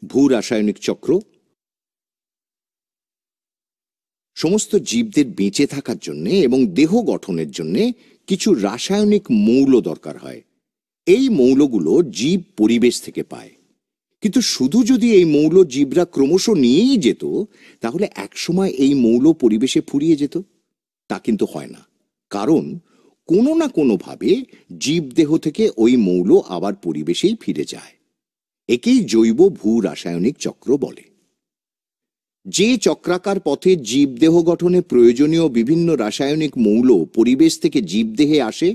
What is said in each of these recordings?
ভূ রাসায়নিক চক্র। সমস্ত জীবদের বেঁচে থাকার জন্য এবং দেহ গঠনের জন্য কিছু রাসায়নিক মৌল দরকার হয়। এই মৌলগুলো জীব পরিবেশ থেকে পায়। কিন্তু শুধু যদি এই মৌল জীবরা ক্রমশ নিয়েই যেত, তাহলে একসময় এই মৌল পরিবেশে ফুরিয়ে যেত। তা কিন্তু হয় না, কারণ কোনো না কোনোভাবে জীবদেহ থেকে ওই মৌল আবার পরিবেশেই ফিরে যায়। একেই জৈব ভূ রাসায়নিক চক্র বলে। যে চক্রাকার পথে জীবদেহ গঠনে প্রয়োজনীয় বিভিন্ন রাসায়নিক মৌল পরিবেশ থেকে জীবদেহে আসে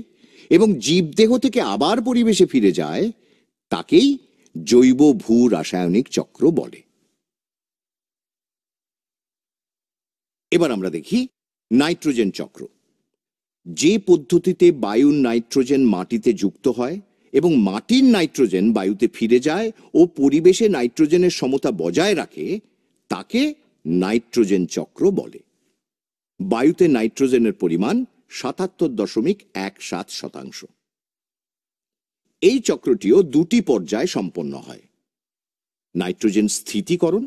এবং জীবদেহ থেকে আবার পরিবেশে ফিরে যায়, তাকেই জৈব ভূ রাসায়নিক চক্র বলে। এবার আমরা দেখি নাইট্রোজেন চক্র। যে পদ্ধতিতে বায়ুর নাইট্রোজেন মাটিতে যুক্ত হয় এবং মাটির নাইট্রোজেন বায়ুতে ফিরে যায় ও পরিবেশে নাইট্রোজেনের সমতা বজায় রাখে, তাকে নাইট্রোজেন চক্র বলে। বায়ুতে নাইট্রোজেনের পরিমাণ ৭৭.১৭%। এই চক্রটিও দুটি পর্যায়ে সম্পন্ন হয়: নাইট্রোজেন স্থিতিকরণ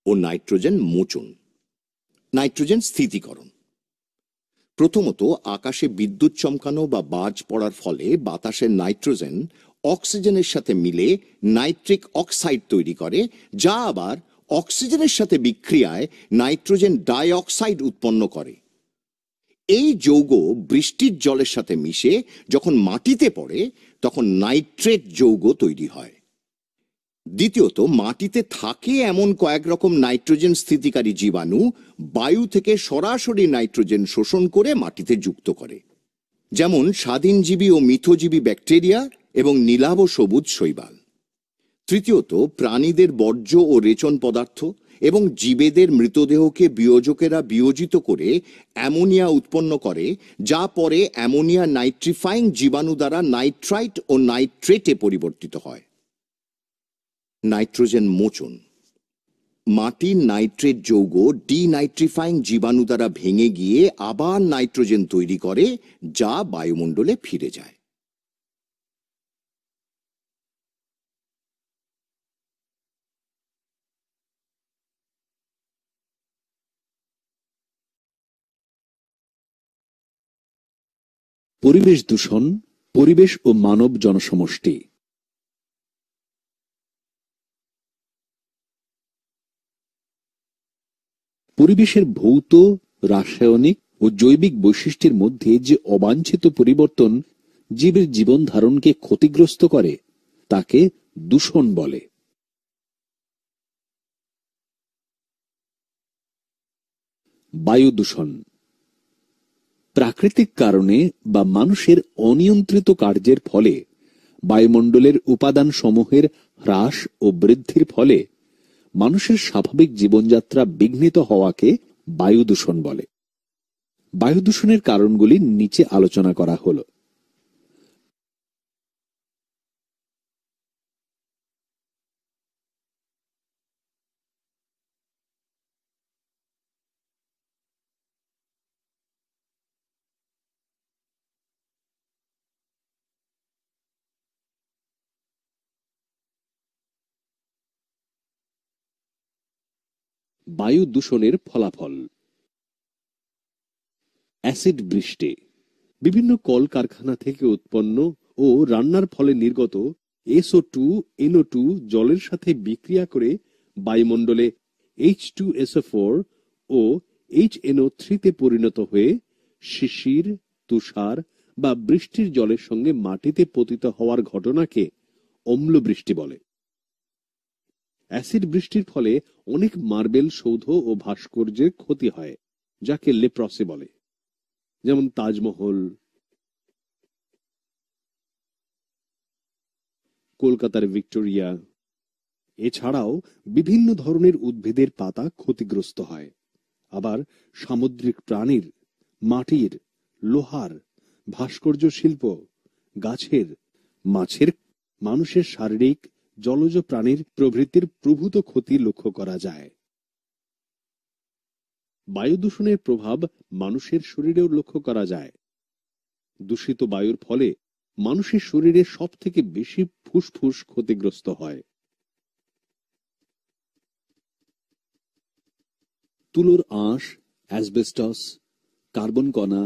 ও নাইট্রোজেন মোচন। নাইট্রোজেন স্থিতিকরণ প্রথমত আকাশে বিদ্যুৎ চমকানো বা বাজ পড়ার ফলে বাতাসের নাইট্রোজেন অক্সিজেনের সাথে মিলে নাইট্রিক অক্সাইড তৈরি করে, যা আবার অক্সিজেনের সাথে বিক্রিয়ায় নাইট্রোজেন ডাই অক্সাইড উৎপন্ন করে। এই যৌগ বৃষ্টির জলের সাথে মিশে যখন মাটিতে পড়ে, তখন নাইট্রেট যৌগ তৈরি হয়। দ্বিতীয়ত, মাটিতে থাকে এমন কয়েক রকম নাইট্রোজেন স্থিতিকারী জীবাণু বায়ু থেকে সরাসরি নাইট্রোজেন শোষণ করে মাটিতে যুক্ত করে, যেমন স্বাধীনজীবী ও মিথজীবী ব্যাকটেরিয়া এবং নীলাভ সবুজ শৈবাল। তৃতীয়ত, প্রাণীদের বর্জ্য ও রেচন পদার্থ এবং জীবেদের মৃতদেহকে বিয়োজকেরা বিয়োজিত করে অ্যামোনিয়া উৎপন্ন করে, যা পরে অ্যামোনিয়া নাইট্রিফাইং জীবাণু দ্বারা নাইট্রাইট ও নাইট্রেটে পরিবর্তিত হয়। নাইট্রোজেন মোচন মাটির নাইট্রেট যৌগ ডিনাইট্রিফাইং জীবাণু দ্বারা ভেঙে গিয়ে আবার নাইট্রোজেন তৈরি করে, যা বায়ুমণ্ডলে ফিরে যায়। পরিবেশ দূষণ, পরিবেশ ও মানব জনসমষ্টি। পরিবেশের ভৌত, রাসায়নিক ও জৈবিক বৈশিষ্ট্যের মধ্যে যে অবাঞ্ছিত পরিবর্তন জীবের জীবন ধারণকে ক্ষতিগ্রস্ত করে, তাকে দূষণ বলে। বায়ু দূষণ প্রাকৃতিক কারণে বা মানুষের অনিয়ন্ত্রিত কার্যের ফলে বায়ুমণ্ডলের উপাদান সমূহের হ্রাস ও বৃদ্ধির ফলে মানুষের স্বাভাবিক জীবনযাত্রা বিঘ্নিত হওয়াকে বায়ু দূষণ বলে। বায়ু দূষণের কারণগুলি নিচে আলোচনা করা হলো। বায়ু দূষণের ফলাফল। অ্যাসিড বৃষ্টি বিভিন্ন কলকারখানা থেকে উৎপন্ন ও রান্নার ফলে নির্গত SO2, NO2 জলের সাথে বিক্রিয়া করে বায়ুমণ্ডলে H2SO4 ও HNO3 তে পরিণত হয়ে শিশির, তুষার বা বৃষ্টির জলের সঙ্গে মাটিতে পতিত হওয়ার ঘটনাকে অম্লবৃষ্টি বলে। অ্যাসিড বৃষ্টির ফলে অনেক মার্বেল সৌধ ও ভাস্কর্যের ক্ষতি হয়, যাকে লেপ্রসি বলে, যেমন তাজমহল, কলকাতার ভিক্টোরিয়া। এছাড়াও বিভিন্ন ধরনের উদ্ভিদের পাতা ক্ষতিগ্রস্ত হয়। আবার সামুদ্রিক প্রাণীর, মাটির, লোহার, ভাস্কর্য শিল্প, গাছের, মাছের, মানুষের শারীরিক, জলজ প্রাণীর প্রভৃতির প্রভূত ক্ষতি লক্ষ্য করা যায়। বায়ু দূষণের প্রভাব মানুষের শরীরেও লক্ষ্য করা যায়। দূষিত বায়ুর ফলে মানুষের শরীরে সব থেকে বেশি ফুসফুস ক্ষতিগ্রস্ত হয়। তুলোর আঁশ, অ্যাসবেস্টস, কার্বন কণা,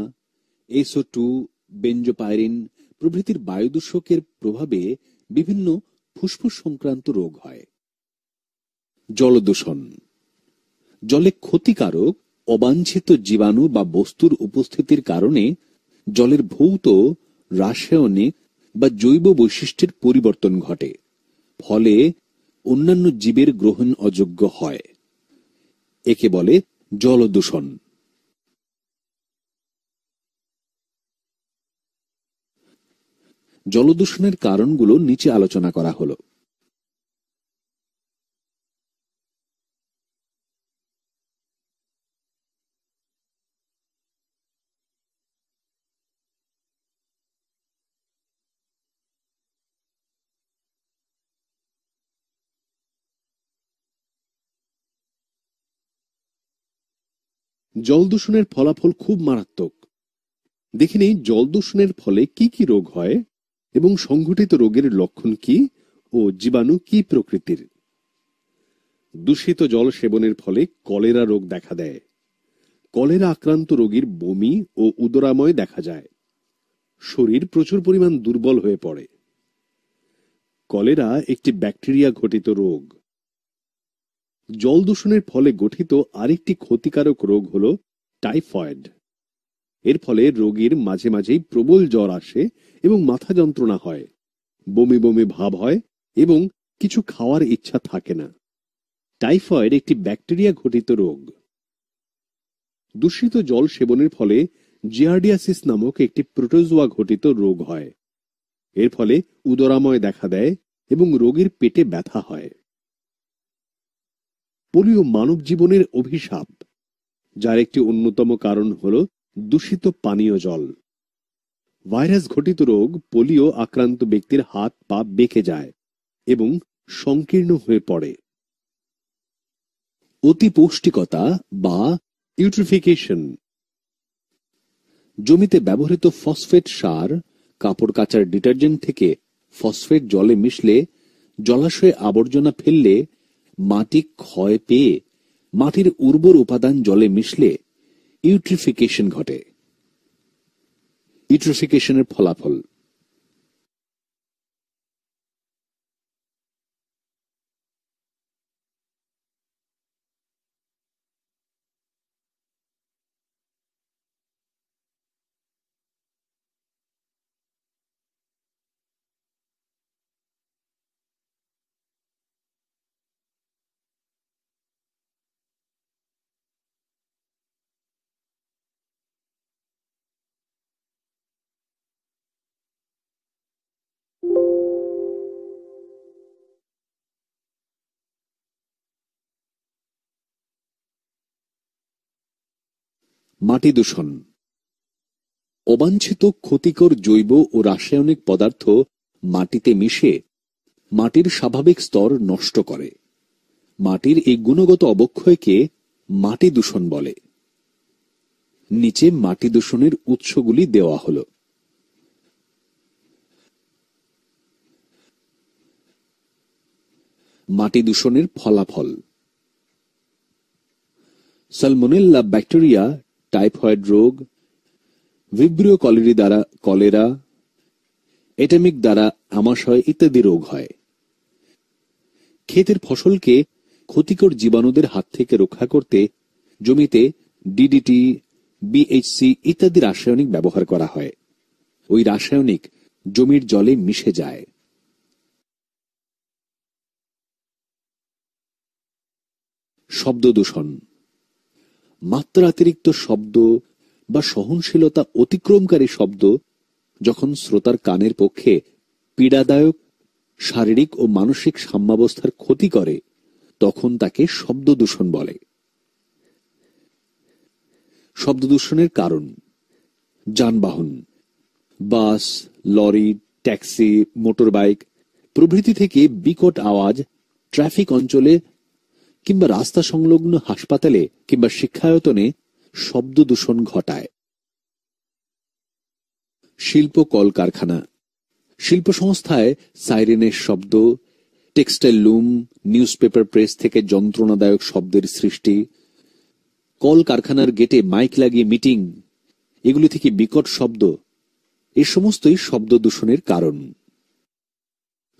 SO2, বেঞ্জোপাইরিন প্রভৃতির বায়ুদূষকের প্রভাবে বিভিন্ন ফুসফুস সংক্রান্ত রোগ হয়। জলদূষণ। জলে ক্ষতিকারক অবাঞ্ছিত জীবাণু বা বস্তুর উপস্থিতির কারণে জলের ভৌত, রাসায়নিক বা জৈব বৈশিষ্ট্যের পরিবর্তন ঘটে, ফলে অন্যান্য জীবের গ্রহণ অযোগ্য হয়। একে বলে জলদূষণ। জলদূষণের কারণগুলো নিচে আলোচনা করা হলো। জল দূষণের ফলাফল খুব মারাত্মক। দেখে নেই জল দূষণের ফলে কি কি রোগ হয় এবং সংঘটিত রোগের লক্ষণ কি ও জীবাণু কি প্রকৃতির। দূষিত জল সেবনের ফলে কলেরা রোগ দেখা দেয়। কলেরা আক্রান্ত রোগীর বমি ও উদরাময় দেখা যায়। শরীর প্রচুর পরিমাণ দুর্বল হয়ে পড়ে। কলেরা একটি ব্যাকটেরিয়া ঘটিত রোগ। জল দূষণের ফলে গঠিত আরেকটি ক্ষতিকারক রোগ হল টাইফয়েড। এর ফলে রোগীর মাঝে মাঝেই প্রবল জ্বর আসে এবং মাথা যন্ত্রণা হয়, বমি বমি ভাব হয় এবং কিছু খাওয়ার ইচ্ছা থাকে না। টাইফয়েড একটি ব্যাকটেরিয়া ঘটিত রোগ। দূষিত জল সেবনের ফলে জিয়ার্ডিয়াসিস নামক একটি প্রোটোজোয়া ঘটিত রোগ হয়। এর ফলে উদরাময় দেখা দেয় এবং রোগীর পেটে ব্যথা হয়। পোলিও মানব জীবনের অভিশাপ, যার একটি অন্যতম কারণ হল দূষিত পানীয় জল। ভাইরাস ঘটিত রোগ পোলিও আক্রান্ত ব্যক্তির হাত পা বেঁকে যায় এবং সংকীর্ণ হয়ে পড়ে। অতিপৌষ্টিকতা বা ইউট্রিফিকেশন। জমিতে ব্যবহৃত ফসফেট সার, কাপড় কাচার ডিটারজেন্ট থেকে ফসফেট জলে মিশলে, জলাশয়ে আবর্জনা ফেললে, মাটি ক্ষয় পেয়ে মাটির উর্বর উপাদান জলে মিশলে ইউট্রিফিকেশন ঘটে। ইউট্রিফিকেশনের ফলাফল: মাটি দূষণ। অবাঞ্ছিত ক্ষতিকর জৈব ও রাসায়নিক পদার্থ মাটিতে মিশে মাটির স্বাভাবিক স্তর নষ্ট করে। মাটির এই গুণগত অবক্ষয়কে মাটি দূষণ বলে। নিচে মাটি দূষণের উৎসগুলি দেওয়া হল। মাটি দূষণের ফলাফল: সালমোনেল্লা ব্যাকটেরিয়া টাইফয়েড রোগ, ভিব্রিও কলেরি দ্বারা কলেরা, এটামিক দ্বারা আমাশয় ইত্যাদি রোগ হয়। ক্ষেতের ফসলকে ক্ষতিকর জীবাণুদের হাত থেকে রক্ষা করতে জমিতে ডিডিটি, বিএইচসি ইত্যাদি রাসায়নিক ব্যবহার করা হয়। ওই রাসায়নিক জমির জলে মিশে যায়। শব্দ দূষণ। মাত্রাতিরিক্ত শব্দ বা সহনশীলতা অতিক্রমকারী শব্দ যখন শ্রোতার কানের পক্ষে পীড়াদায়ক, শারীরিক ও মানসিক সাম্যাবস্থার ক্ষতি করে, তখন তাকে শব্দ দূষণ বলে। শব্দ দূষণের কারণ: যানবাহন, বাস, লরি, ট্যাক্সি, মোটরবাইক প্রভৃতি থেকে বিকট আওয়াজ ট্রাফিক অঞ্চলে কিংবা রাস্তা সংলগ্ন হাসপাতালে কিংবা শিক্ষায়তনে শব্দ দূষণ ঘটায়। শিল্প কলকারখানা। শিল্প সংস্থায় সাইরেনের শব্দ, টেক্সটাইল লুম, নিউজপেপার প্রেস থেকে যন্ত্রণাদায়ক শব্দের সৃষ্টি, কল কারখানার গেটে মাইক লাগিয়ে মিটিং, এগুলি থেকে বিকট শব্দ, এ সমস্তই শব্দ দূষণের কারণ।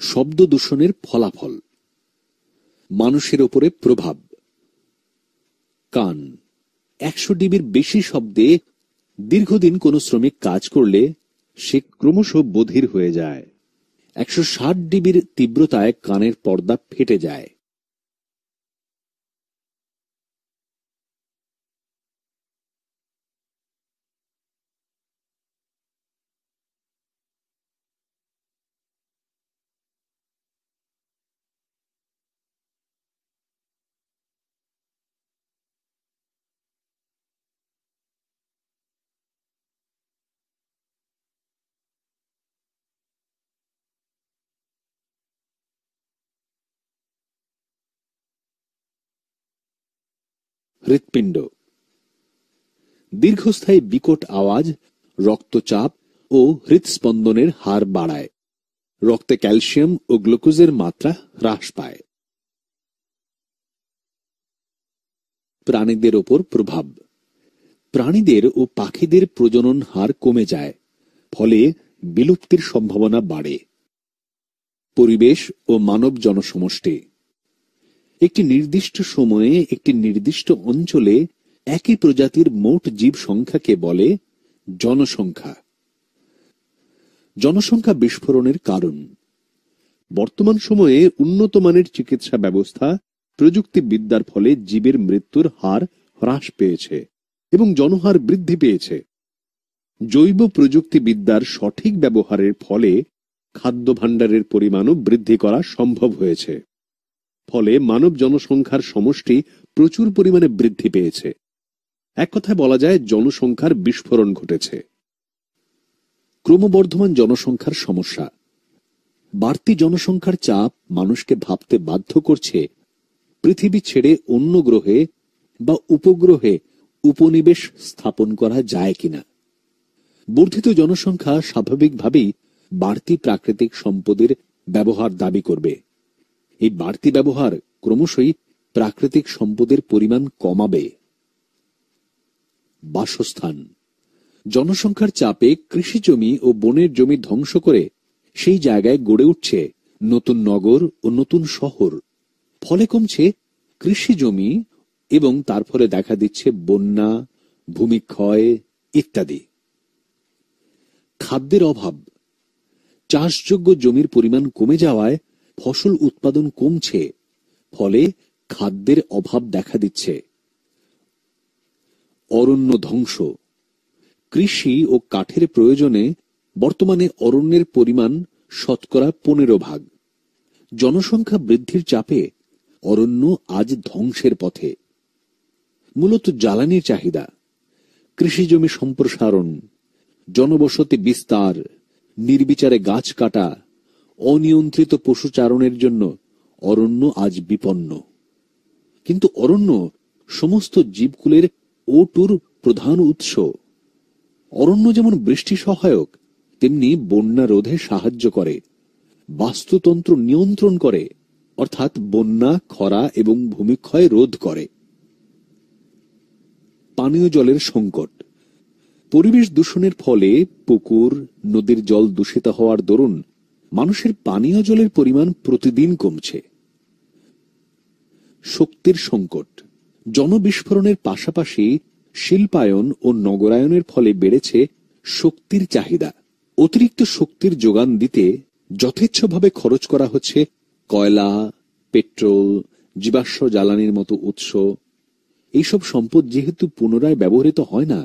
শব্দ দূষণের ফলাফল: মানুষের ওপরে প্রভাব। কান। 100 ডিবির বেশি শব্দে দীর্ঘদিন কোনো শ্রমিক কাজ করলে সে ক্রমশ বধির হয়ে যায়। 160 ডিবির তীব্রতায় কানের পর্দা ফেটে যায়। হৃৎপিণ্ড। দীর্ঘস্থায়ী বিকট আওয়াজ রক্তচাপ ও হৃৎস্পন্দনের হার বাড়ায়। রক্তে ক্যালসিয়াম ও গ্লুকোজের মাত্রা হ্রাস পায়। প্রাণীদের ওপর প্রভাব: প্রাণীদের ও পাখিদের প্রজনন হার কমে যায়, ফলে বিলুপ্তির সম্ভাবনা বাড়ে। পরিবেশ ও মানব জনসমষ্টি: একটি নির্দিষ্ট সময়ে একটি নির্দিষ্ট অঞ্চলে একই প্রজাতির মোট জীব সংখ্যাকে বলে জনসংখ্যা। জনসংখ্যা বিস্ফোরণের কারণ: বর্তমান সময়ে উন্নত মানের চিকিৎসা ব্যবস্থা, প্রযুক্তিবিদ্যার ফলে জীবের মৃত্যুর হার হ্রাস পেয়েছে এবং জনহার বৃদ্ধি পেয়েছে। জৈব প্রযুক্তিবিদ্যার সঠিক ব্যবহারের ফলে খাদ্য ভাণ্ডারের পরিমাণও বৃদ্ধি করা সম্ভব হয়েছে। ফলে মানব জনসংখ্যার সমষ্টি প্রচুর পরিমাণে বৃদ্ধি পেয়েছে। এক কথায় বলা যায় জনসংখ্যার বিস্ফোরণ ঘটেছে। ক্রমবর্ধমান জনসংখ্যার সমস্যা: বাড়তি জনসংখ্যার চাপ মানুষকে ভাবতে বাধ্য করছে পৃথিবী ছেড়ে অন্য গ্রহে বা উপগ্রহে উপনিবেশ স্থাপন করা যায় কিনা। বর্ধিত জনসংখ্যা স্বাভাবিকভাবেই বাড়তি প্রাকৃতিক সম্পদের ব্যবহার দাবি করবে। এই বাড়তি ব্যবহার ক্রমশই প্রাকৃতিক সম্পদের পরিমাণ কমাবে। বাসস্থান: জনসংখ্যার চাপে কৃষি জমি ও বনের জমি ধ্বংস করে সেই জায়গায় গড়ে উঠছে নতুন নগর ও নতুন শহর। ফলে কমছে কৃষি জমি এবং তার ফলে দেখা দিচ্ছে বন্যা, ভূমিক্ষয় ইত্যাদি। খাদ্যের অভাব: চাষযোগ্য জমির পরিমাণ কমে যাওয়ায় ফসল উৎপাদন কমছে, ফলে খাদ্যের অভাব দেখা দিচ্ছে। অরণ্য ধ্বংস: কৃষি ও কাঠের প্রয়োজনে বর্তমানে অরণ্যের পরিমাণ 15%। জনসংখ্যা বৃদ্ধির চাপে অরণ্য আজ ধ্বংসের পথে। মূলত জ্বালানির চাহিদা, কৃষি জমি সম্প্রসারণ, জনবসতি বিস্তার, নির্বিচারে গাছ কাটা, অনিয়ন্ত্রিত পশুচারণের জন্য অরণ্য আজ বিপন্ন। কিন্তু অরণ্য সমস্ত জীবকুলের O2 প্রধান উৎস। অরণ্য যেমন বৃষ্টি সহায়ক, তেমনি বন্যা রোধে সাহায্য করে, বাস্তুতন্ত্র নিয়ন্ত্রণ করে, অর্থাৎ বন্যা, খরা এবং ভূমিক্ষয় রোধ করে। পানীয় জলের সংকট: পরিবেশ দূষণের ফলে পুকুর, নদীর জল দূষিত হওয়ার দরুন মানুষের পানীয় জলের পরিমাণ প্রতিদিন কমছে। শক্তির সংকট: জনবিস্ফোরণের পাশাপাশি শিল্পায়ন ও নগরায়নের ফলে বেড়েছে শক্তির চাহিদা। অতিরিক্ত শক্তির যোগান দিতে যথেচ্ছভাবে খরচ করা হচ্ছে কয়লা, পেট্রোল, জীবাশ্ম জ্বালানির মতো উৎস। এইসব সম্পদ যেহেতু পুনরায় ব্যবহৃত হয় না,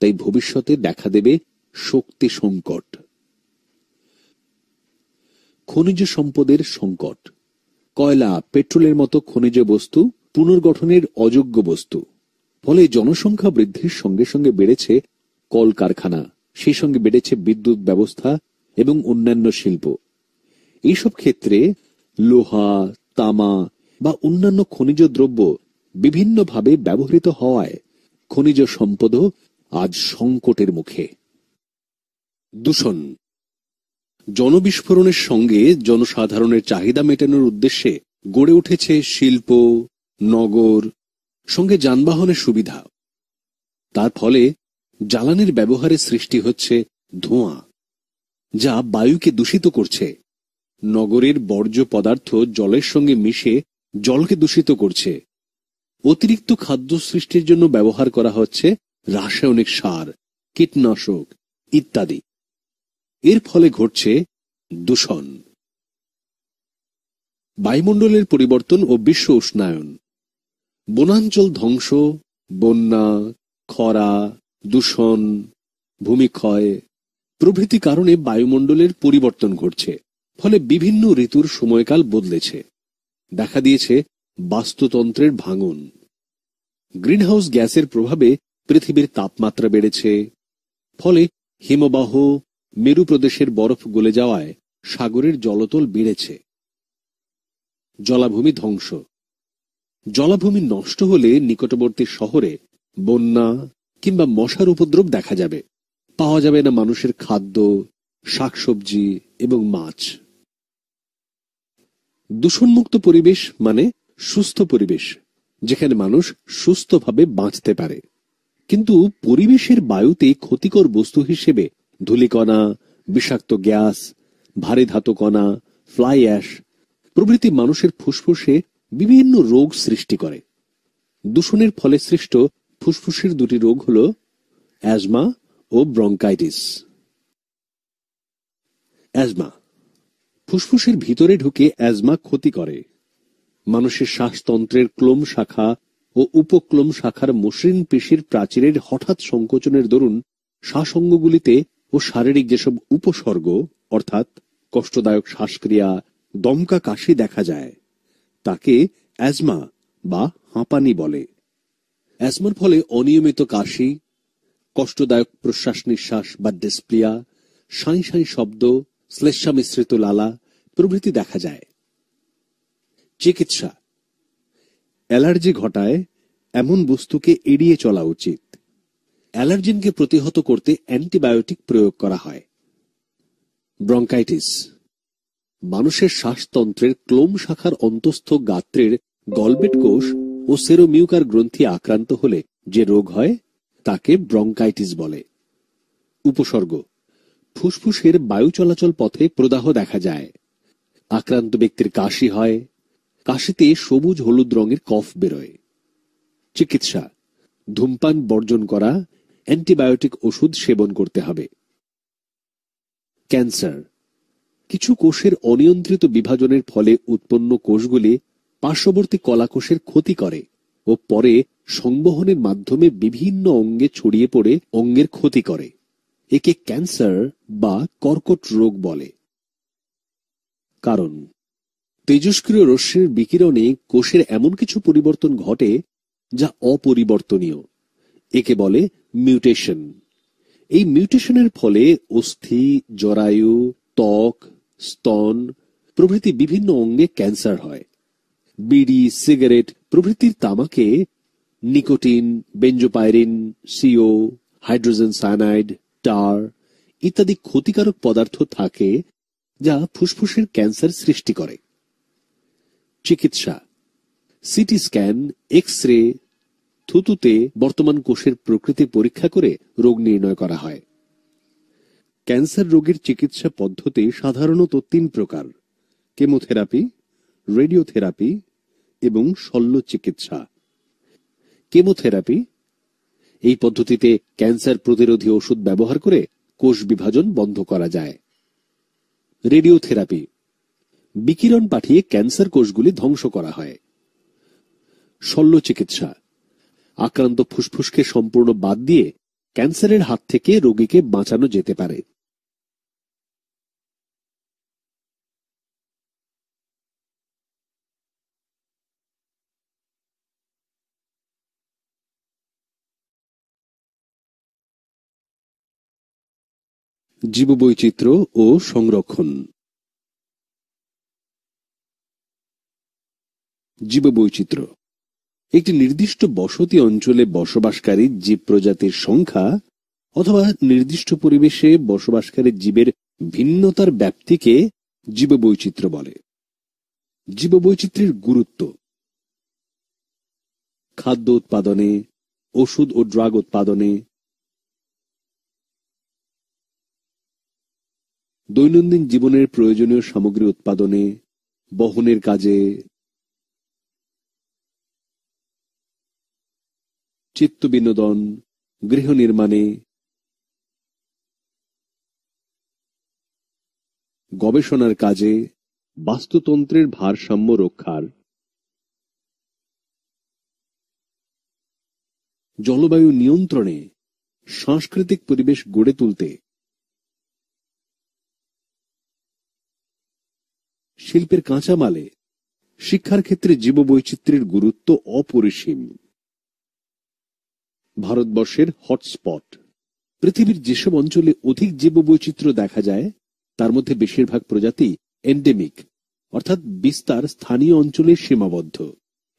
তাই ভবিষ্যতে দেখা দেবে শক্তি সংকট। খনিজ সম্পদের সংকট: কয়লা, পেট্রোলের মতো খনিজ বস্তু পুনর্গঠনের অযোগ্য বস্তু। ফলে জনসংখ্যা বৃদ্ধির সঙ্গে সঙ্গে বেড়েছে কলকারখানা, সেই সঙ্গে বেড়েছে বিদ্যুৎ ব্যবস্থা এবং অন্যান্য শিল্প। এইসব ক্ষেত্রে লোহা, তামা বা অন্যান্য খনিজ দ্রব্য বিভিন্নভাবে ব্যবহৃত হওয়ায় খনিজ সম্পদও আজ সংকটের মুখে। দূষণ: জনবিস্ফোরণের সঙ্গে জনসাধারণের চাহিদা মেটানোর উদ্দেশ্যে গড়ে উঠেছে শিল্প, নগর, সঙ্গে যানবাহনের সুবিধা। তার ফলে জ্বালানির ব্যবহারে সৃষ্টি হচ্ছে ধোঁয়া, যা বায়ুকে দূষিত করছে। নগরের বর্জ্য পদার্থ জলের সঙ্গে মিশে জলকে দূষিত করছে। অতিরিক্ত খাদ্য সৃষ্টির জন্য ব্যবহার করা হচ্ছে রাসায়নিক সার, কীটনাশক ইত্যাদি। এর ফলে ঘটছে দূষণ। বায়ুমণ্ডলের পরিবর্তন ও বিশ্ব উষ্ণায়ন, বনাঞ্চল ধ্বংস, বন্যা, খরা, দূষণ, ভূমিক্ষয় প্রভৃতি কারণে বায়ুমণ্ডলের পরিবর্তন ঘটছে। ফলে বিভিন্ন ঋতুর সময়কাল বদলেছে। দেখা দিয়েছে বাস্তুতন্ত্রের ভাঙন। গ্রিনহাউস গ্যাসের প্রভাবে পৃথিবীর তাপমাত্রা বেড়েছে। ফলে হিমবাহ, মেরু প্রদেশের বরফ গলে যাওয়ায় সাগরের জলতল বেড়েছে। জলাভূমি ধ্বংস, জলাভূমি নষ্ট হলে নিকটবর্তী শহরে বন্যা কিংবা মশার উপদ্রব দেখা যাবে। পাওয়া যাবে না মানুষের খাদ্য, শাকসবজি এবং মাছ। দূষণমুক্ত পরিবেশ মানে সুস্থ পরিবেশ, যেখানে মানুষ সুস্থভাবে বাঁচতে পারে। কিন্তু পরিবেশের বায়ুতে ক্ষতিকর বস্তু হিসেবে ধূলিকণা, বিষাক্ত গ্যাস, ভারী ধাতু কণা, ফ্লাই অ্যাশ প্রভৃতি মানুষের ফুসফুসে বিভিন্ন রোগ সৃষ্টি করে। দূষণের ফলে সৃষ্ট ফুসফুসের দুটি রোগ হল অ্যাজমা ও ব্রঙ্কাইটিস। অ্যাজমা, ফুসফুসের ভিতরে ঢুকে অ্যাজমা ক্ষতি করে। মানুষের শ্বাসতন্ত্রের ক্লোম শাখা ও উপক্লোম শাখার মসৃণ পেশির প্রাচীরের হঠাৎ সংকোচনের দরুন শ্বাসঅঙ্গগুলিতে ও শারীরিক যেসব উপসর্গ অর্থাৎ কষ্টদায়ক শ্বাসক্রিয়া, দমকা কাশি দেখা যায়, তাকে অ্যাজমা বা হাঁপানি বলে। অ্যাজমার ফলে অনিয়মিত কাশি, কষ্টদায়ক প্রশ্বাস নিঃশ্বাস বা ডিসপ্লিয়া, সাঁই সাঁই শব্দ, শ্লেষ্মা মিশ্রিত লালা প্রভৃতি দেখা যায়। চিকিৎসা, অ্যালার্জি ঘটায় এমন বস্তুকে এড়িয়ে চলা উচিত। অ্যালার্জেনকে প্রতিহত করতে অ্যান্টিবায়োটিক প্রয়োগ করা হয়। ব্রঙ্কাইটিস, মানুষের শ্বাসতন্ত্রের ক্লোম শাখার অন্তঃস্থ গাত্রের গলবেট কোষ ও সেরোমিউকার গ্রন্থি আক্রান্ত হলে যে রোগ হয় তাকে ব্রঙ্কাইটিস বলে। উপসর্গ, ফুসফুসের বায়ু চলাচল পথে প্রদাহ দেখা যায়। আক্রান্ত ব্যক্তির কাশি হয়। কাশিতে সবুজ হলুদ রঙের কফ বেরোয়। চিকিৎসা, ধূমপান বর্জন করা, অ্যান্টিবায়োটিক ওষুধ সেবন করতে হবে। ক্যান্সার, কিছু কোষের অনিয়ন্ত্রিত বিভাজনের ফলে উৎপন্ন কোষগুলি পার্শ্ববর্তী কলাকোষের ক্ষতি করে ও পরে সংবহনের মাধ্যমে বিভিন্ন অঙ্গে ছড়িয়ে পড়ে অঙ্গের ক্ষতি করে। একে ক্যান্সার বা কর্কট রোগ বলে। কারণ, তেজস্ক্রিয় রশ্মির বিকিরণে কোষের এমন কিছু পরিবর্তন ঘটে যা অপরিবর্তনীয়। একে বলে মিউটেশন। এই মিউটেশনের ফলে অস্থি, জরায়ু, ত্বক, স্তন প্রভৃতি বিভিন্ন অঙ্গে ক্যান্সার হয়। বিড়ি, সিগারেট প্রভৃতির তামাকে নিকোটিন, বেঞ্জোপাইরিন, সিও, হাইড্রোজেন সায়ানাইড, টার ইত্যাদি ক্ষতিকারক পদার্থ থাকে যা ফুসফুসের ক্যান্সার সৃষ্টি করে। চিকিৎসা, সিটি স্ক্যান, এক্স রে, থুতুতে বর্তমান কোষের প্রকৃতি পরীক্ষা করে রোগ নির্ণয় করা হয়। ক্যান্সার রোগের চিকিৎসা পদ্ধতি সাধারণত 3 প্রকার: কেমোথেরাপি, রেডিওথেরাপি এবং শল্য চিকিৎসা। কেমোথেরাপি, এই পদ্ধতিতে ক্যান্সার প্রতিরোধী ওষুধ ব্যবহার করে কোষ বিভাজন বন্ধ করা যায়। রেডিওথেরাপি, বিকিরণ পাঠিয়ে ক্যান্সার কোষগুলি ধ্বংস করা হয়। শল্য চিকিৎসা, আক্রান্ত ফুসফুসকে সম্পূর্ণ বাদ দিয়ে ক্যান্সারের হাত থেকে রোগীকে বাঁচানো যেতে পারে। জীববৈচিত্র্য ও সংরক্ষণ। জীববৈচিত্র্য একটি নির্দিষ্ট বসতি অঞ্চলে বসবাসকারী জীব প্রজাতির সংখ্যা অথবা নির্দিষ্ট পরিবেশে বসবাসকারী জীবের ভিন্নতার ব্যাপ্তিকে জীববৈচিত্র্য বলে। জীববৈচিত্র্যের গুরুত্ব: খাদ্য উৎপাদনে, ওষুধ ও ড্রাগ উৎপাদনে, দৈনন্দিন জীবনের প্রয়োজনীয় সামগ্রী উৎপাদনে, বহনের কাজে, চিত্ত বিনোদন, গৃহ নির্মাণে, গবেষণার কাজে, বাস্তুতন্ত্রের ভারসাম্য রক্ষার, জলবায়ু নিয়ন্ত্রণে, সাংস্কৃতিক পরিবেশ গড়ে তুলতে, শিল্পের কাঁচামালে, শিক্ষার ক্ষেত্রে জীববৈচিত্র্যের গুরুত্ব অপরিসীম। ভারতবর্ষের হটস্পট। পৃথিবীর যেসব অঞ্চলে অধিক জীববৈচিত্র্য দেখা যায় তার মধ্যে বেশিরভাগ প্রজাতি এন্ডেমিক, অর্থাৎ বিস্তার স্থানীয় অঞ্চলে সীমাবদ্ধ।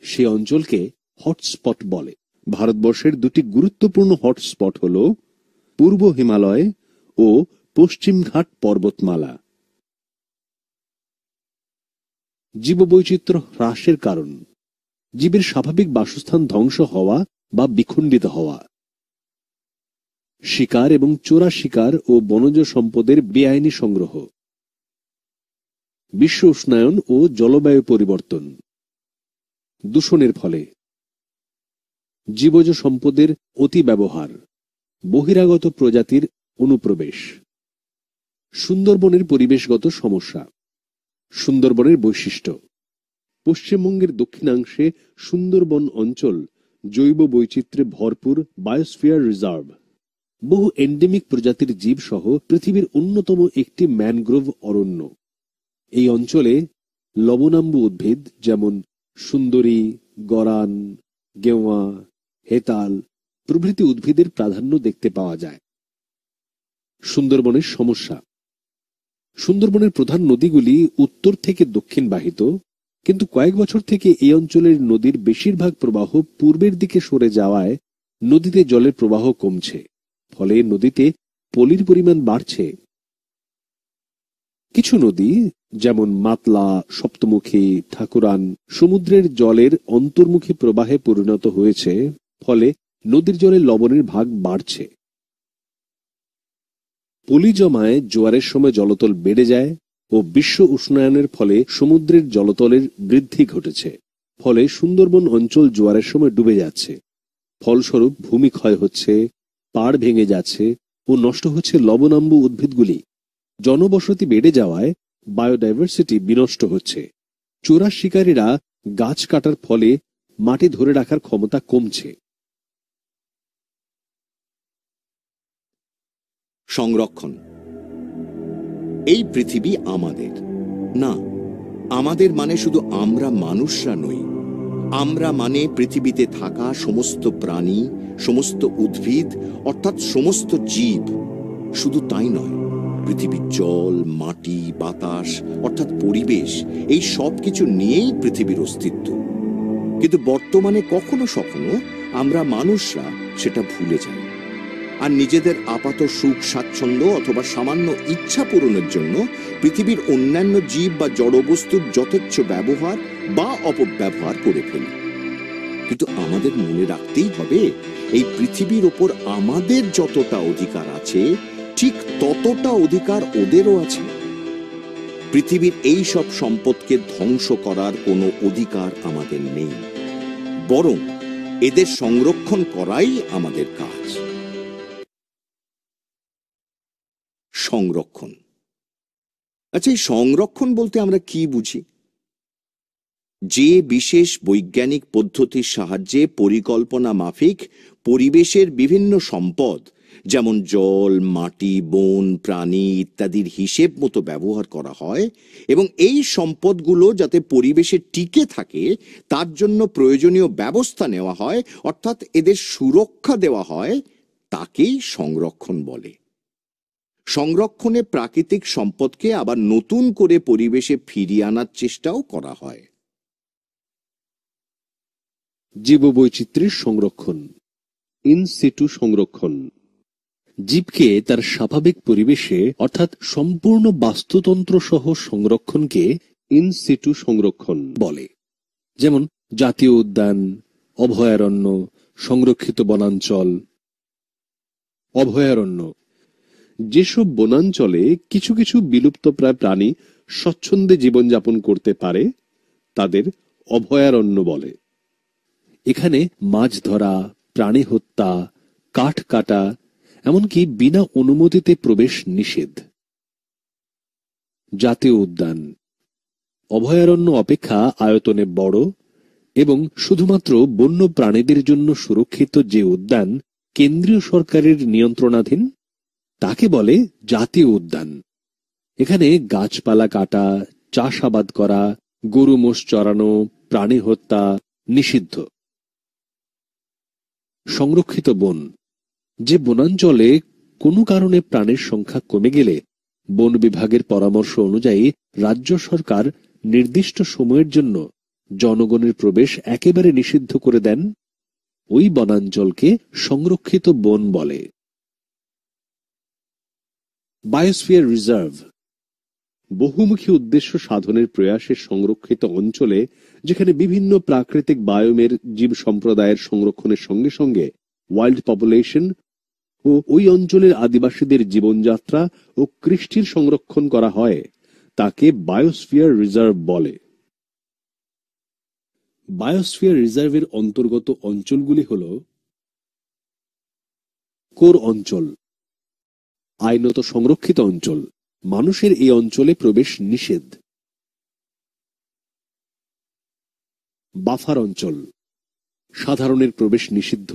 সে অঞ্চলকে হটস্পট বলে। ভারতবর্ষের দুটি গুরুত্বপূর্ণ হটস্পট হল পূর্ব হিমালয় ও পশ্চিমঘাট পর্বতমালা। জীববৈচিত্র্য হ্রাসের কারণ: জীবের স্বাভাবিক বাসস্থান ধ্বংস হওয়া বা বিখণ্ডিত হওয়া, শিকার এবং চোরা শিকার ও বনজ সম্পদের বেআইনি সংগ্রহ, বিশ্ব উষ্ণায়ন ও জলবায়ু পরিবর্তন, দূষণের ফলে, জীবজ সম্পদের অতি ব্যবহার, বহিরাগত প্রজাতির অনুপ্রবেশ। সুন্দরবনের পরিবেশগত সমস্যা। সুন্দরবনের বৈশিষ্ট্য: পশ্চিমবঙ্গের দক্ষিণাংশে সুন্দরবন অঞ্চল জৈব বৈচিত্র্যে ভরপুর বায়োস্ফিয়ার রিজার্ভ। বহু এন্ডেমিক প্রজাতির জীব সহ পৃথিবীর অন্যতম একটি ম্যানগ্রোভ অরণ্য। এই অঞ্চলে লবণাম্বু উদ্ভিদ যেমন সুন্দরী, গরান, গেওয়া, হেতাল প্রভৃতি উদ্ভিদের প্রাধান্য দেখতে পাওয়া যায়। সুন্দরবনের সমস্যা: সুন্দরবনের প্রধান নদীগুলি উত্তর থেকে দক্ষিণ বাহিত, কিন্তু কয়েক বছর থেকে এই অঞ্চলের নদীর বেশিরভাগ প্রবাহ পূর্বের দিকে সরে যাওয়ায় নদীতে জলের প্রবাহ কমছে, ফলে নদীতে পলির পরিমাণ বাড়ছে। কিছু নদী যেমন মাতলা, সপ্তমুখী, ঠাকুরান সমুদ্রের জলের অন্তর্মুখী প্রবাহে পরিণত হয়েছে, ফলে নদীর জলে লবণের ভাগ বাড়ছে। পলি জমায় জোয়ারের সময় জলতল বেড়ে যায় ও বিশ্ব উষ্ণায়নের ফলে সমুদ্রের জলতলের বৃদ্ধি ঘটেছে, ফলে সুন্দরবন অঞ্চল জোয়ারের সময় ডুবে যাচ্ছে। ফলস্বরূপ ভূমি ক্ষয় হচ্ছে, পাড় ভেঙে যাচ্ছে ও নষ্ট হচ্ছে লবণাম্বু উদ্ভিদগুলি। জনবসতি বেড়ে যাওয়ায় বায়োডাইভার্সিটি বিনষ্ট হচ্ছে। চোরা শিকারীরা গাছ কাটার ফলে মাটি ধরে রাখার ক্ষমতা কমছে। সংরক্ষণ। এই পৃথিবী আমাদের না, আমাদের মানে শুধু আমরা মানুষরা নই। আমরা মানে পৃথিবীতে থাকা সমস্ত প্রাণী, সমস্ত উদ্ভিদ অর্থাৎ সমস্ত জীব। শুধু তাই নয়, পৃথিবীর জল, মাটি, বাতাস অর্থাৎ পরিবেশ, এই সব কিছু নিয়েই পৃথিবীর অস্তিত্ব। কিন্তু বর্তমানে কখনো কখনো আমরা মানুষরা সেটা ভুলে যাই, আর নিজেদের আপাত সুখ স্বাচ্ছন্দ্য অথবা সামান্য ইচ্ছা পূরণের জন্য পৃথিবীর অন্যান্য জীব বা জড়বস্তুর যথেচ্ছ ব্যবহার বা অপব্যবহার করে ফেলি। কিন্তু আমাদের মনে রাখতেই হবে, এই পৃথিবীর ওপর আমাদের যতটা অধিকার আছে ঠিক ততটা অধিকার ওদেরও আছে। পৃথিবীর এই সব সম্পদকে ধ্বংস করার কোনো অধিকার আমাদের নেই, বরং এদের সংরক্ষণ করাই আমাদের কাজ। সংরক্ষণ। আচ্ছা, এই সংরক্ষণ বলতে আমরা কি বুঝি? যে বিশেষ বৈজ্ঞানিক পদ্ধতির সাহায্যে পরিকল্পনা মাফিক পরিবেশের বিভিন্ন সম্পদ যেমন জল, মাটি, বন, প্রাণী ইত্যাদির হিসেব মতো ব্যবহার করা হয় এবং এই সম্পদগুলো যাতে পরিবেশে টিকে থাকে তার জন্য প্রয়োজনীয় ব্যবস্থা নেওয়া হয়, অর্থাৎ এদের সুরক্ষা দেওয়া হয়, তাকেই সংরক্ষণ বলে। সংরক্ষণে প্রাকৃতিক সম্পদকে আবার নতুন করে পরিবেশে ফিরিয়ে আনার চেষ্টাও করা হয়। জীববৈচিত্র্যের সংরক্ষণ। ইন সিটু সংরক্ষণ। জীবকে তার স্বাভাবিক পরিবেশে অর্থাৎ সম্পূর্ণ বাস্তুতন্ত্র সহ সংরক্ষণকে ইন সিটু সংরক্ষণ বলে। যেমন জাতীয় উদ্যান, অভয়ারণ্য, সংরক্ষিত বনাঞ্চল, অভয়ারণ্য। যেসব বনাঞ্চলে কিছু কিছু বিলুপ্তপ্রায় প্রাণী স্বচ্ছন্দে জীবনযাপন করতে পারে তাদের অভয়ারণ্য বলে। এখানে মাছ ধরা, প্রাণী হত্যা, কাঠ কাটা, এমনকি বিনা অনুমতিতে প্রবেশ নিষেধ। জাতীয় উদ্যান অভয়ারণ্য অপেক্ষা আয়তনে বড় এবং শুধুমাত্র বন্য প্রাণীদের জন্য সুরক্ষিত যে উদ্যান কেন্দ্রীয় সরকারের নিয়ন্ত্রণাধীন তাকে বলে জাতীয় উদ্যান। এখানে গাছপালা কাটা, চাষাবাদ করা, গরু মোষ চড়ানো, প্রাণী হত্যা নিষিদ্ধ। সংরক্ষিত বন যে বনাঞ্চলে কোনো কারণে প্রাণীর সংখ্যা কমে গেলে বন বিভাগের পরামর্শ অনুযায়ী রাজ্য সরকার নির্দিষ্ট সময়ের জন্য জনগণের প্রবেশ একেবারে নিষিদ্ধ করে দেন, ওই বনাঞ্চলকে সংরক্ষিত বন বলে। বায়োস্ফিয়ার রিজার্ভ বহুমুখী উদ্দেশ্য সাধনের প্রয়াসে সংরক্ষিত অঞ্চলে, যেখানে বিভিন্ন প্রাকৃতিক বায়োমের জীব সম্প্রদায়ের সংরক্ষণের সঙ্গে সঙ্গে ওয়াইল্ড পপুলেশন ও ওই অঞ্চলের আদিবাসীদের জীবনযাত্রা ও কৃষ্টির সংরক্ষণ করা হয়, তাকে বায়োস্ফিয়ার রিজার্ভ বলে। বায়োস্ফিয়ার রিজার্ভের অন্তর্গত অঞ্চলগুলি হল: কোর অঞ্চল, আইনত সংরক্ষিত অঞ্চল, মানুষের এই অঞ্চলে প্রবেশ নিষেধ। বাফার অঞ্চল, সাধারণের প্রবেশ নিষিদ্ধ,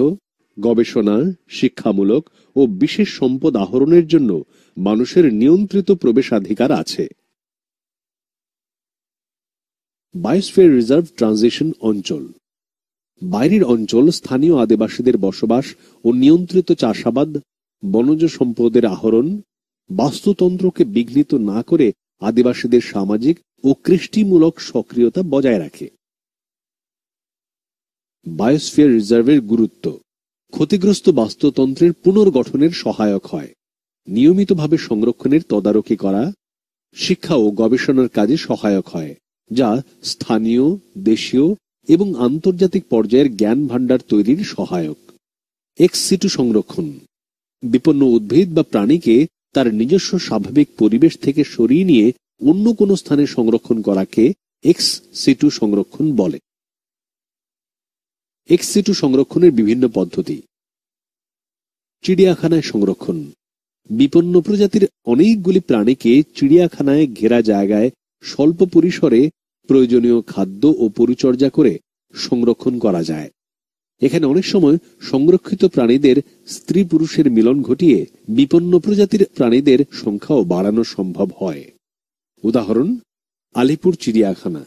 গবেষণা, শিক্ষামূলক ও বিশেষ সম্পদ আহরণের জন্য মানুষের নিয়ন্ত্রিত প্রবেশাধিকার আছে। বায়োস্ফিয়ার রিজার্ভ ট্রানজিশন অঞ্চল, বাইরের অঞ্চল স্থানীয় আদিবাসীদের বসবাস ও নিয়ন্ত্রিত চাষাবাদ, বনজ সম্পদের আহরণ, বাস্তুতন্ত্রকে বিঘ্নিত না করে আদিবাসীদের সামাজিক ও কৃষ্টিমূলক সক্রিয়তা বজায় রাখে। বায়োস্ফিয়ার রিজার্ভের গুরুত্ব: ক্ষতিগ্রস্ত বাস্তুতন্ত্রের পুনর্গঠনের সহায়ক হয়, নিয়মিতভাবে সংরক্ষণের তদারকি করা, শিক্ষা ও গবেষণার কাজে সহায়ক হয়, যা স্থানীয়, দেশীয় এবং আন্তর্জাতিক পর্যায়ের জ্ঞান ভাণ্ডার তৈরির সহায়ক। এক্স সিটু সংরক্ষণ: বিপন্ন উদ্ভিদ বা প্রাণীকে তার নিজস্ব স্বাভাবিক পরিবেশ থেকে সরিয়ে নিয়ে অন্য কোনো স্থানে সংরক্ষণ করাকে এক্স সিটু সংরক্ষণ বলে। এক্স সিটু সংরক্ষণের বিভিন্ন পদ্ধতি: চিড়িয়াখানায় সংরক্ষণ: বিপন্ন প্রজাতির অনেকগুলি প্রাণীকে চিড়িয়াখানায় ঘেরা জায়গায় স্বল্প পরিসরে প্রয়োজনীয় খাদ্য ও পরিচর্যা করে সংরক্ষণ করা যায়। এখানে অনেক সময় সংরক্ষিত প্রাণীদের স্ত্রী পুরুষের মিলন ঘটিয়ে বিপন্ন প্রজাতির প্রাণীদের সংখ্যাও বাড়ানো সম্ভব হয়। উদাহরণ: আলিপুর চিড়িয়াখানা।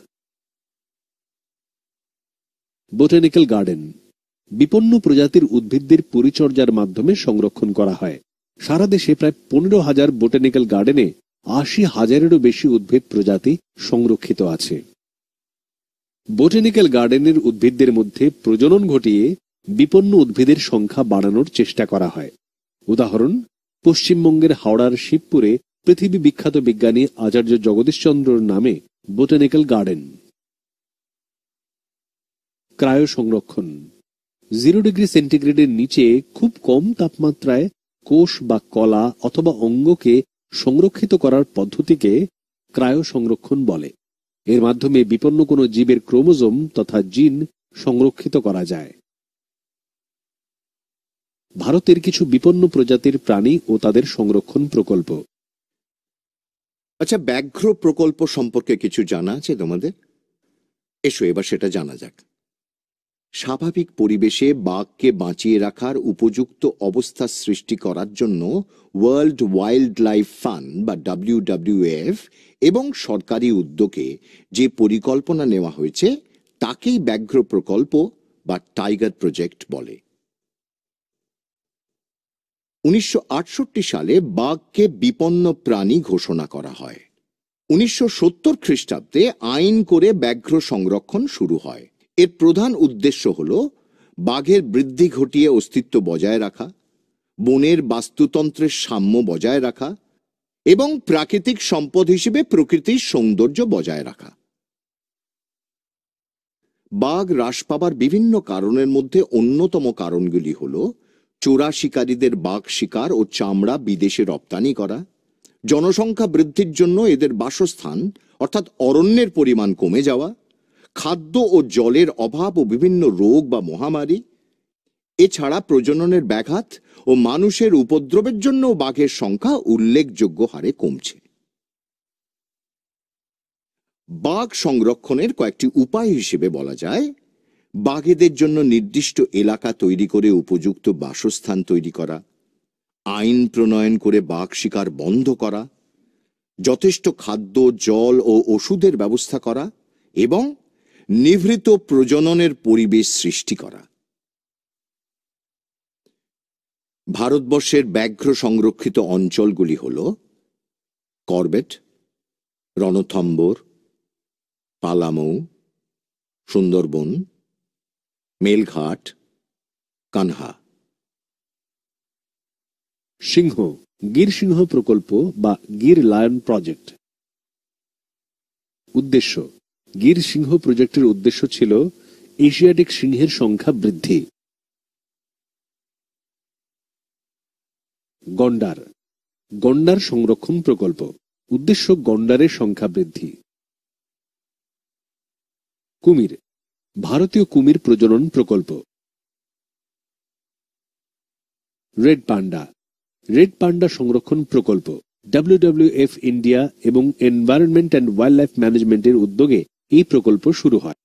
বোটানিক্যাল গার্ডেন: বিপন্ন প্রজাতির উদ্ভিদদের পরিচর্যার মাধ্যমে সংরক্ষণ করা হয়। সারা দেশে প্রায় 15,000 বোটানিক্যাল গার্ডেনে 80,000-এরও বেশি উদ্ভিদ প্রজাতি সংরক্ষিত আছে। বোটানিক্যাল গার্ডেনের উদ্ভিদদের মধ্যে প্রজনন ঘটিয়ে বিপন্ন উদ্ভিদের সংখ্যা বাড়ানোর চেষ্টা করা হয়। উদাহরণ: পশ্চিমবঙ্গের হাওড়ার শিবপুরে পৃথিবী বিখ্যাত বিজ্ঞানী আচার্য জগদীশচন্দ্রর নামে বোটানিক্যাল গার্ডেন। ক্রায়ো সংরক্ষণ: 0 ডিগ্রি সেন্টিগ্রেডের নিচে খুব কম তাপমাত্রায় কোষ বা কলা অথবা অঙ্গকে সংরক্ষিত করার পদ্ধতিকে ক্রায়ো সংরক্ষণ বলে। এর মাধ্যমে বিপন্ন কোনো জীবের ক্রোমোজোম তথা জিন সংরক্ষিত করা যায়। ভারতের কিছু বিপন্ন প্রজাতির প্রাণী ও তাদের সংরক্ষণ প্রকল্প। আচ্ছা, ব্যাঘ্র প্রকল্প সম্পর্কে কিছু জানা আছে তোমাদের? এসো এবার সেটা জানা যাক। স্বাভাবিক পরিবেশে বাঘকে বাঁচিয়ে রাখার উপযুক্ত অবস্থা সৃষ্টি করার জন্য ওয়ার্ল্ড ওয়াইল্ড লাইফ ফান্ড বা WWF এবং সরকারি উদ্যোগে যে পরিকল্পনা নেওয়া হয়েছে তাকেই ব্যাঘ্র প্রকল্প বা টাইগার প্রজেক্ট বলে। 1968 সালে বাঘকে বিপন্ন প্রাণী ঘোষণা করা হয়। 1970 খ্রিস্টাব্দে আইন করে ব্যাঘ্র সংরক্ষণ শুরু হয়। এর প্রধান উদ্দেশ্য হল বাঘের বৃদ্ধি ঘটিয়ে অস্তিত্ব বজায় রাখা, বনের বাস্তুতন্ত্রের সাম্য বজায় রাখা এবং প্রাকৃতিক সম্পদ হিসেবে প্রকৃতির সৌন্দর্য বজায় রাখা। বাঘ হ্রাস পাবার বিভিন্ন কারণের মধ্যে অন্যতম কারণগুলি হল চোরা শিকারীদের বাঘ শিকার ও চামড়া বিদেশে রপ্তানি করা, জনসংখ্যা বৃদ্ধির জন্য এদের বাসস্থান অর্থাৎ অরণ্যের পরিমাণ কমে যাওয়া, খাদ্য ও জলের অভাব ও বিভিন্ন রোগ বা মহামারী, এছাড়া প্রজননের ব্যাঘাত ও মানুষের উপদ্রবের জন্য বাঘের সংখ্যা উল্লেখযোগ্য হারে কমছে। বাঘ সংরক্ষণের কয়েকটি উপায় হিসেবে বলা যায়, বাঘেদের জন্য নির্দিষ্ট এলাকা তৈরি করে উপযুক্ত বাসস্থান তৈরি করা, আইন প্রণয়ন করে বাঘ শিকার বন্ধ করা, যথেষ্ট খাদ্য, জল ও ওষুধের ব্যবস্থা করা এবং নিভৃত প্রজননের পরিবেশ সৃষ্টি করা। ভারতবর্ষের ব্যাঘ্র সংরক্ষিত অঞ্চলগুলি হল করবেট, রণথম্বর, পালামৌ, সুন্দরবন, মেলঘাট, কানহা। সিংহ, গির সিংহ প্রকল্প বা গির লায়ন প্রজেক্ট। উদ্দেশ্য: গির সিংহ প্রজেক্টের উদ্দেশ্য ছিল এশিয়াটিক সিংহের সংখ্যা বৃদ্ধি। গন্ডার, গন্ডার সংরক্ষণ প্রকল্প। উদ্দেশ্য গন্ডারের সংখ্যা বৃদ্ধি। কুমির, ভারতীয় কুমির প্রজনন প্রকল্প। রেড পান্ডা, রেড পান্ডা সংরক্ষণ প্রকল্প। WWF ইন্ডিয়া এবং এনভায়রনমেন্ট অ্যান্ড ওয়াইল্ড লাইফ ম্যানেজমেন্টের উদ্যোগে এই প্রকল্প শুরু হয়।